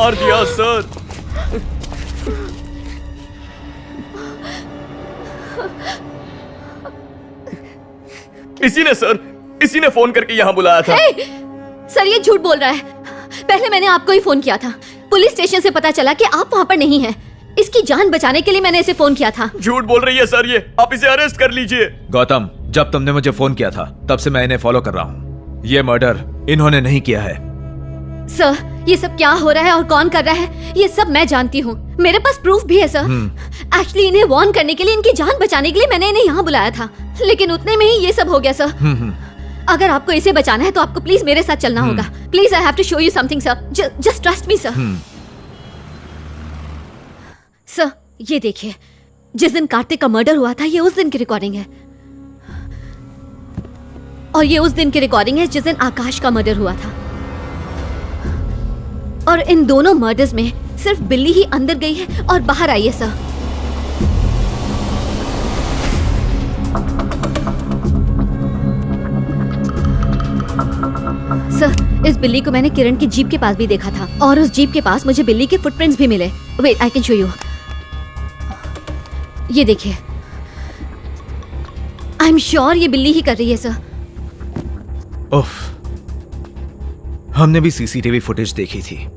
मार दिया सर। इसी ने सर, इसी ने फोन करके यहाँ बुलाया था। सर ये झूठ बोल रहा है। पहले मैंने आपको ही फोन किया था। पुलिस स्टेशन से पता चला कि आप वहाँ पर नहीं हैं। इसकी जान बचाने के लिए मैंने इसे फोन किया था। झूठ बोल रही है सर ये, आप इसे अरेस्ट कर लीजिए। गौतम, जब तुमने मुझे फोन किया था तब से मैं इन्हें फॉलो कर रहा हूँ। ये मर्डर इन्होंने नहीं किया है। सर ये सब क्या हो रहा है और कौन कर रहा है ये सब मैं जानती हूँ। मेरे पास प्रूफ भी है सर। एक्चुअली इन्हें वार्न करने के लिए, इनकी जान बचाने के लिए मैंने इन्हें यहाँ बुलाया था, लेकिन उतने में ही ये सब हो गया सर। अगर आपको इसे बचाना है तो आपको प्लीज मेरे साथ चलना होगा। Please I have to show you something sir. Just trust me sir. Sir ये देखिए, जिस दिन कार्तिक का मर्डर हुआ था ये उस दिन की रिकॉर्डिंग है, और ये उस दिन की रिकॉर्डिंग है जिस दिन आकाश का मर्डर हुआ था। और इन दोनों मर्डर्स में सिर्फ बिल्ली ही अंदर गई है और बाहर आई है सर। सर इस बिल्ली को मैंने किरण की जीप के पास भी देखा था, और उस जीप के पास मुझे बिल्ली के फुटप्रिंट्स भी मिले। Wait I can show you. ये देखिए, आई एम श्योर ये बिल्ली ही कर रही है सर। उफ, हमने भी सीसीटीवी फुटेज देखी थी,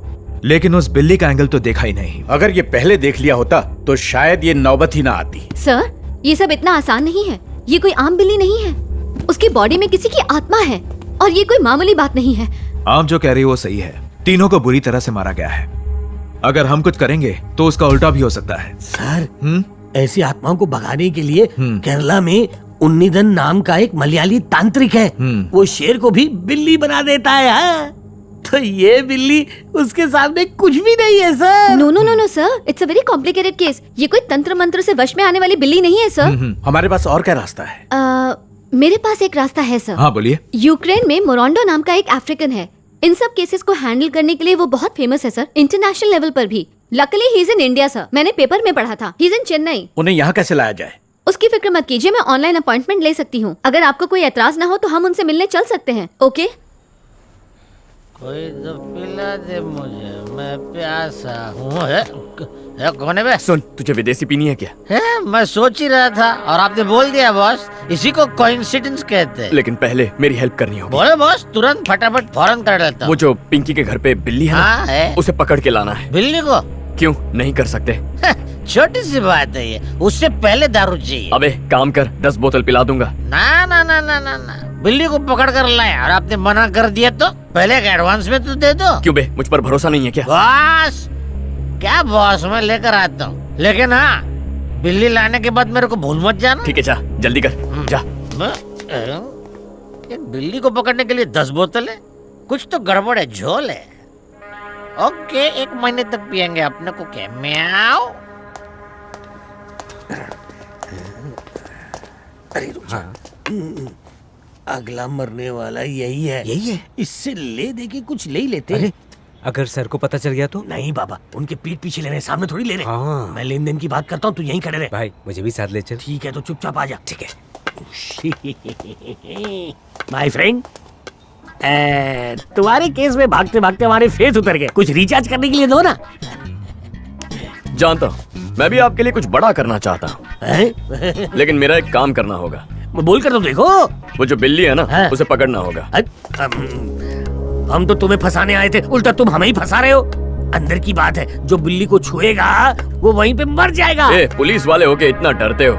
लेकिन उस बिल्ली का एंगल तो देखा ही नहीं। अगर ये पहले देख लिया होता तो शायद ये नौबत ही ना आती। सर ये सब इतना आसान नहीं है। ये कोई आम बिल्ली नहीं है, उसकी बॉडी में किसी की आत्मा है, और ये कोई मामूली बात नहीं है। आप जो कह रही हो वो सही है। तीनों को बुरी तरह से मारा गया है। अगर हम कुछ करेंगे तो उसका उल्टा भी हो सकता है। सर ऐसी आत्माओं को भगाने के लिए केरला में उन्नीदन नाम का एक मलयाली तांत्रिक है। वो शेर को भी बिल्ली बना देता है। हाँ? तो ये बिल्ली उसके सामने कुछ भी नहीं है sir. No no no no sir, it's a very complicated case. ये कोई तंत्र मंत्र से वश में आने वाली बिल्ली नहीं है सर। हमारे पास और क्या रास्ता है? मेरे पास एक रास्ता है सर। हाँ बोलिए। यूक्रेन में मोरंडो नाम का एक अफ्रीकन है। इन सब केसेस को हैंडल करने के लिए वो बहुत फेमस है सर, इंटरनेशनल लेवल पर भी। Luckily he is in India sir. मैंने पेपर में पढ़ा था। He is in Chennai. उन्हें यहाँ कैसे लाया जाए? उसकी फिक्र मत कीजिए, मैं ऑनलाइन अपॉइंटमेंट ले सकती हूँ। अगर आपको कोई एतराज ना हो तो हम उनसे मिलने चल सकते हैं। ओके? कोई तो पिला दे मुझे, मैं प्यासा हूँ। कौन है बे? सुन, तुझे विदेशी पीनी है क्या? है, मैं सोच ही रहा था और आपने बोल दिया बॉस। इसी को कोइंसिडेंस कहते हैं। लेकिन पहले मेरी हेल्प करनी होगी। बोले बॉस, तुरंत फटाफट फौरन कर लेता वो जो पिंकी के घर पे बिल्ली है ना, हाँ है। उसे पकड़ के लाना है। बिल्ली को? क्यों नहीं कर सकते? छोटी सी बात है ये, उससे पहले दारू चाहिए। अबे काम कर, 10 बोतल पिला दूंगा। ना ना ना ना ना ना, बिल्ली को पकड़ कर लाए और आपने मना कर दिया तो पहले एडवांस में तो दे दो। क्यों बे, मुझ पर भरोसा नहीं है क्या? बॉस क्या बॉस, मैं लेकर आता हूँ, लेकिन हाँ बिल्ली लाने के बाद मेरे को भूल मत जाना। ठीक है, जा जल्दी कर, जा। ये बिल्ली को पकड़ने के लिए 10 बोतल है, कुछ तो गड़बड़ है, झोल है। ओके, 1 महीने तक पियेंगे अपने को। क्या म्याऊ? अरे रुक जा। अगला मरने वाला यही है। यही है? इससे ले दे के कुछ ले ही लेते। अरे अगर सर को पता चल गया तो? नहीं बाबा, उनके पीठ पीछे ले रहे, सामने थोड़ी ले रहे। हाँ। मैं लेन देन की बात करता हूँ, तू यहीं खड़े रहे। भाई मुझे भी साथ ले चल। ठीक है तो चुपचाप आ जा। ठीक है माय फ्रेंड, तुम्हारे केस में भागते भागते हमारे फेस उतर गए। कुछ रिचार्ज करने के लिए दो ना। जानता हूँ, मैं भी आपके लिए कुछ बड़ा करना चाहता हूँ, लेकिन मेरा एक काम करना होगा। बोल कर तो देखो। वो जो बिल्ली है ना, हाँ। उसे पकड़ना होगा। हम तो तुम्हें फंसाने आए थे, उल्टा तुम हमें ही फंसा रहे हो। अंदर की बात है, जो बिल्ली को छुएगा वो वहीं पे मर जाएगा। पुलिस वाले होके इतना डरते हो?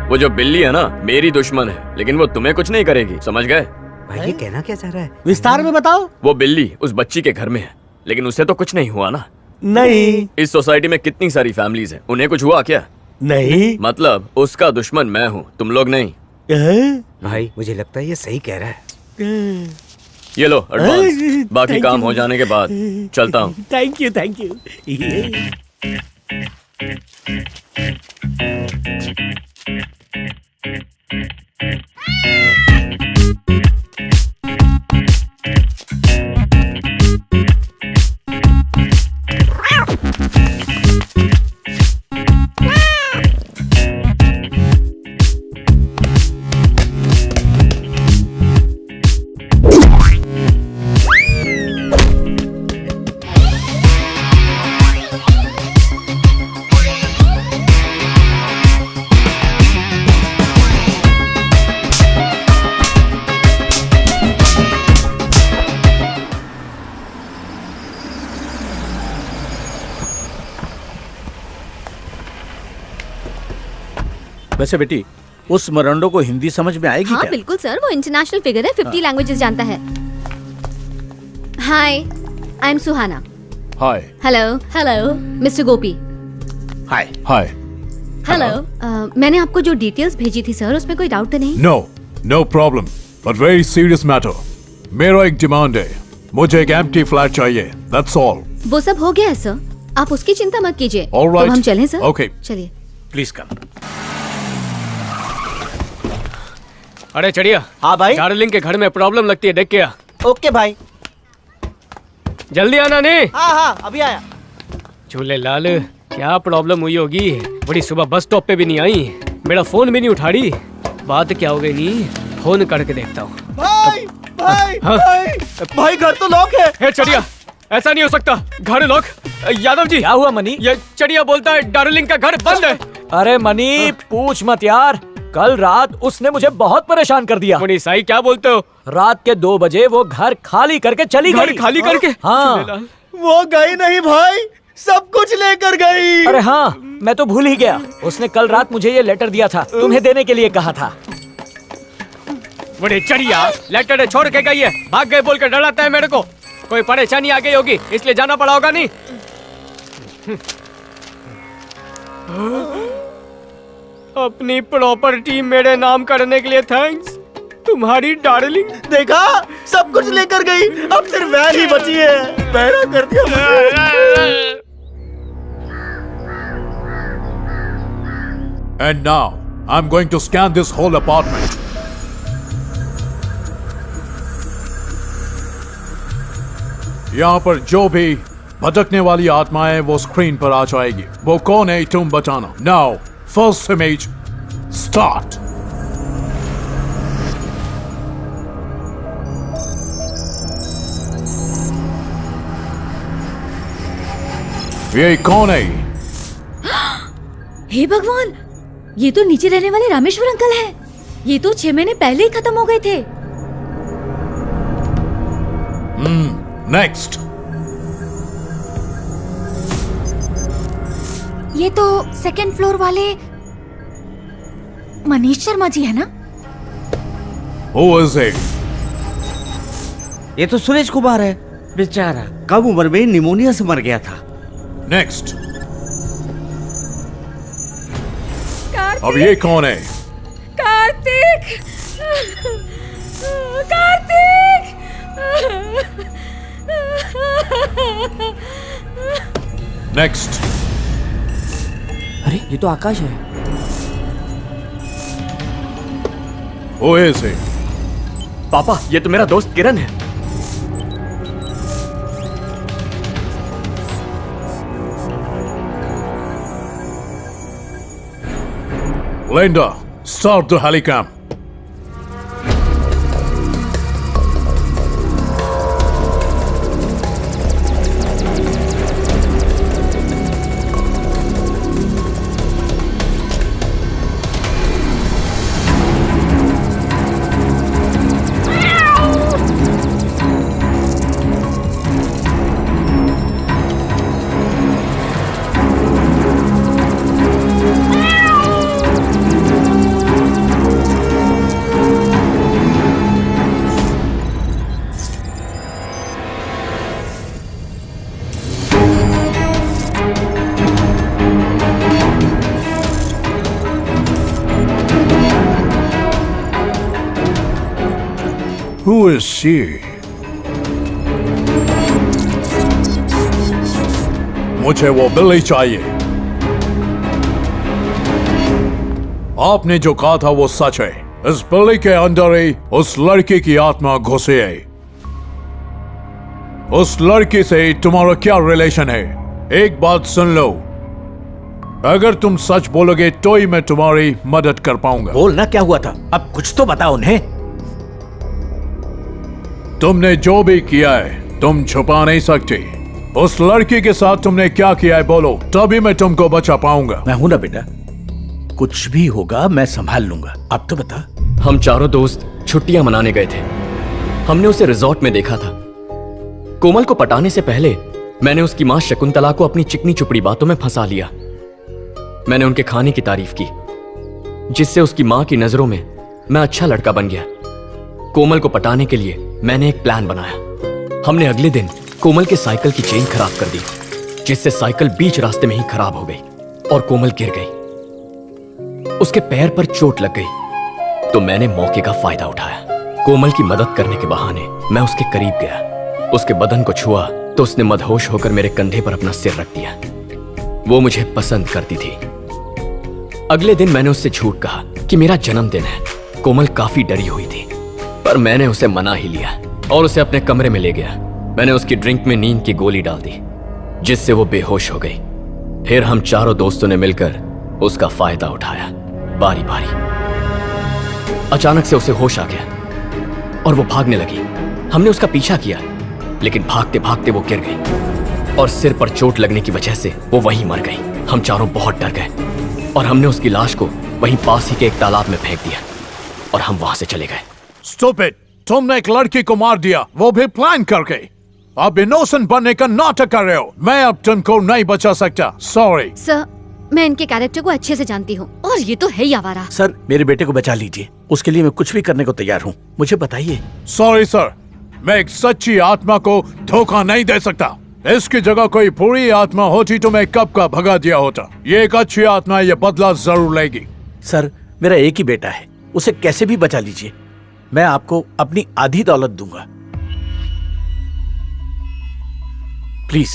वो जो बिल्ली है ना, मेरी दुश्मन है, लेकिन वो तुम्हें कुछ नहीं करेगी, समझ गए? भाई ये कहना क्या चाह रहा है? विस्तार में बताओ। वो बिल्ली उस बच्ची के घर में है, लेकिन उसे तो कुछ नहीं हुआ ना। नहीं। इस सोसाइटी में कितनी सारी फैमिलीज हैं, उन्हें कुछ हुआ क्या? नहीं। मतलब उसका दुश्मन मैं हूँ, तुम लोग नहीं। भाई मुझे लगता है ये सही कह रहा है। ये लो एडवांस, बाकी काम हो जाने के बाद चलता हूँ। Thank you thank you. वैसे बेटी उस मरंडो को हिंदी समझ में आएगी हाँ क्या? बिल्कुल सर, वो इंटरनेशनल फिगर है, 50 लैंग्वेजेस जानता है। Hi, I am Suhana. Hi hello hello mister Gopi. Hi hi. Hello. मैंने आपको जो डिटेल्स भेजी थी सर, उसमें कोई डाउट तो नहीं? No problem, but very serious matter. मेरा एक डिमांड है, मुझे एक एम्प्टी फ्लैट चाहिए, दैट्स ऑल। वो सब हो गया है सर, आप उसकी चिंता मत कीजिए। All right. तो हम चलें सर? Okay. चलिए। Please come. अरे चढ़िया। हाँ भाई। डार्लिंग के घर में प्रॉब्लम लगती है, देख के आ। ओके भाई। जल्दी आना नहीं। हाँ अभी आया। झूले लाल, क्या प्रॉब्लम हुई होगी? बड़ी सुबह बस स्टॉप पे भी नहीं आई, मेरा फोन भी नहीं उठा रही। बात क्या हो गई? नहीं, फोन करके देखता हूँ। भाई भाई हाँ? भाई घर तो लॉक है। हे चढ़िया, ऐसा नहीं हो सकता, घर लॉक। यादव जी। क्या हुआ मनी? ये चढ़िया बोलता है डार्लिंग का घर बंद है। अरे मनी पूछ मत यार, कल रात उसने मुझे बहुत परेशान कर दिया। मुनी साई क्या बोलते हो? रात के 2 बजे वो घर खाली करके चली गई। घर खाली करके? हाँ। झूलेलाल। वो गई नहीं भाई, सब कुछ लेकर गई। अरे हाँ, मैं तो भूल ही गया। उसने कल रात मुझे ये लेटर दिया था, तुम्हें देने के लिए कहा था। बड़े चढ़िया, लेटर छोड़ के गई है, भाग गए बोल कर डराता है मेरे को। कोई परेशानी आ गई होगी इसलिए जाना पड़ा होगा। नहीं अपनी प्रॉपर्टी मेरे नाम करने के लिए थैंक्स, तुम्हारी डार्लिंग। देखा, सब कुछ लेकर गई, अब सिर्फ वैन ही बची है। बहरा कर दिया मुझे। And now I'm going to scan this whole apartment. यहाँ पर जो भी भटकने वाली आत्माएं वो स्क्रीन पर आ जाएगी। वो कौन है तुम बताना। Now, first image, start. ये कौन है? हे भगवान, ये तो नीचे रहने वाले रामेश्वर अंकल हैं। ये तो 6 महीने पहले ही खत्म हो गए थे। Next. ये तो 2nd फ्लोर वाले मनीष शर्मा जी है ना? Who is it? ये तो सुरेश कुमार है, बेचारा कम उम्र में निमोनिया से मर गया था। Next. अब ये कौन है? कार्तिक। कार्तिक। Next. अरे ये तो आकाश है। Who is it? पापा, ये तो मेरा दोस्त किरण है। Linda, start the helicam. Who is she? मुझे वो बिल्ली चाहिए। आपने जो कहा था वो सच है। इस बिल्ली के अंदर ही उस लड़की की आत्मा घुसी है। उस लड़की से तुम्हारा क्या रिलेशन है? एक बात सुन लो, अगर तुम सच बोलोगे तो ही मैं तुम्हारी मदद कर पाऊंगा। बोलना क्या हुआ था, अब कुछ तो बताओ उन्हें। तुमने जो भी किया है तुम छुपा नहीं सकती। उस लड़की के साथ तुमने क्या किया है बोलो, तभी मैं तुमको बचा पाऊंगा। मैं हूं ना बेटा, कुछ भी होगा मैं संभाल लूंगा। अब तो बता। हम चारों दोस्त छुट्टियां मनाने गए थे। हमने उसे रिजॉर्ट में देखा था। कोमल को पटाने से पहले मैंने उसकी मां शकुंतला को अपनी चिकनी चुपड़ी बातों में फंसा लिया। मैंने उनके खाने की तारीफ की, जिससे उसकी मां की नजरों में मैं अच्छा लड़का बन गया। कोमल को पटाने के लिए मैंने एक प्लान बनाया। हमने अगले दिन कोमल के साइकिल की चेन खराब कर दी, जिससे साइकिल बीच रास्ते में ही खराब हो गई और कोमल गिर गई। उसके पैर पर चोट लग गई तो मैंने मौके का फायदा उठाया। कोमल की मदद करने के बहाने मैं उसके करीब गया। उसके बदन को छुआ तो उसने मदहोश होकर मेरे कंधे पर अपना सिर रख दिया। वो मुझे पसंद करती थी। अगले दिन मैंने उससे झूठ कहा कि मेरा जन्मदिन है। कोमल काफी डरी हुई थी, पर मैंने उसे मना ही लिया और उसे अपने कमरे में ले गया। मैंने उसकी ड्रिंक में नींद की गोली डाल दी, जिससे वो बेहोश हो गई। फिर हम चारों दोस्तों ने मिलकर उसका फायदा उठाया, बारी बारी। अचानक से उसे होश आ गया और वो भागने लगी। हमने उसका पीछा किया, लेकिन भागते भागते वो गिर गई और सिर पर चोट लगने की वजह से वो वहीं मर गई। हम चारों बहुत डर गए और हमने उसकी लाश को वहीं पास ही के एक तालाब में फेंक दिया और हम वहां से चले गए। स्टूपिड, तुमने एक लड़की को मार दिया, वो भी प्लान करके। अब इनोसेंट बनने का नाटक कर रहे हो। मैं अब तुमको नहीं बचा सकता, सॉरी। सर, मैं इनके कैरेक्टर को अच्छे से जानती हूँ और ये तो है ही आवारा। सर, मेरे बेटे को बचा लीजिए, उसके लिए मैं कुछ भी करने को तैयार हूँ। मुझे बताइए। सॉरी सर, मैं एक सच्ची आत्मा को धोखा नहीं दे सकता। इसकी जगह कोई बुरी आत्मा होती तो मैं कब का भगा दिया होता। ये एक अच्छी आत्मा, ये बदला जरूर लेगी। सर, मेरा एक ही बेटा है, उसे कैसे भी बचा लीजिए। मैं आपको अपनी आधी दौलत दूंगा, प्लीज।